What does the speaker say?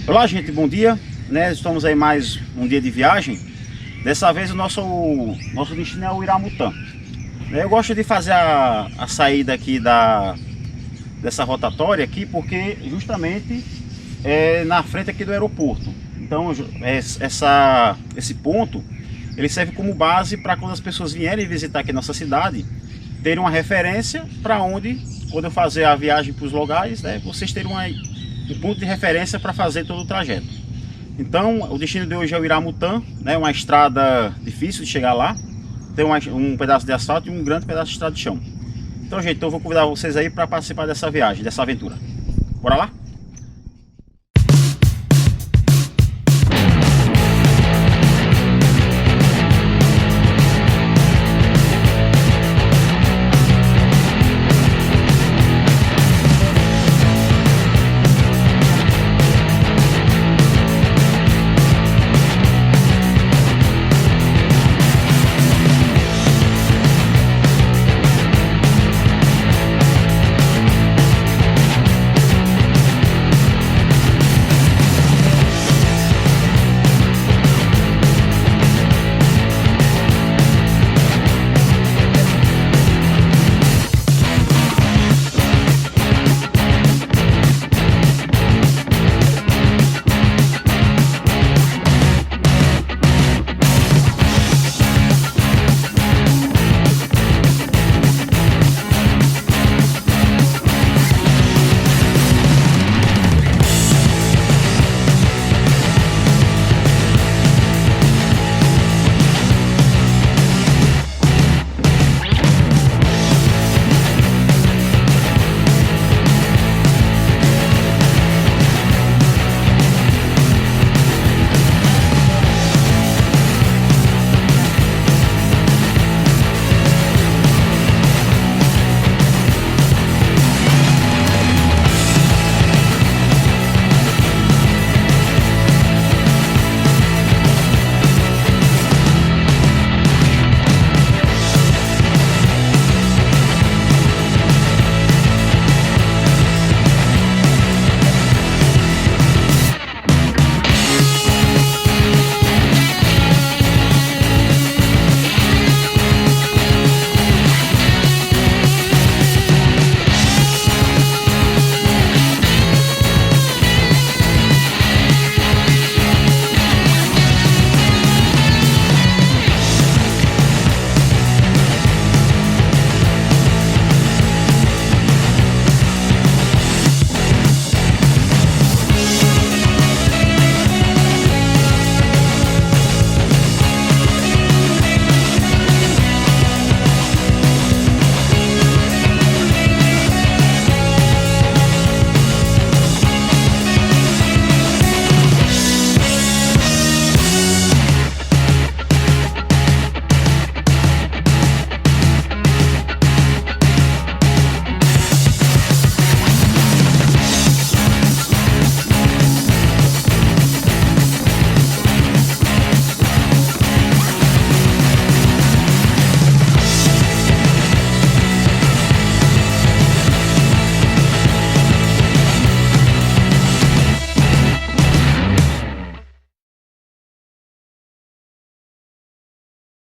Olá gente, bom dia, Estamos aí mais um dia de viagem. Dessa vez o nosso destino é o Uiramutã. Eu gosto de fazer a saída aqui dessa rotatória aqui, porque justamente é na frente aqui do aeroporto. Então esse ponto ele serve como base para quando as pessoas vierem visitar aqui nossa cidade, terem uma referência para onde, quando eu fazer a viagem para os lugares, vocês terem um ponto de referência para fazer todo o trajeto. Então o destino de hoje é o Uiramutã, uma estrada difícil de chegar lá, tem um pedaço de asfalto e um grande pedaço de estrada de chão. Então gente, eu vou convidar vocês aí para participar dessa viagem, dessa aventura. Bora lá?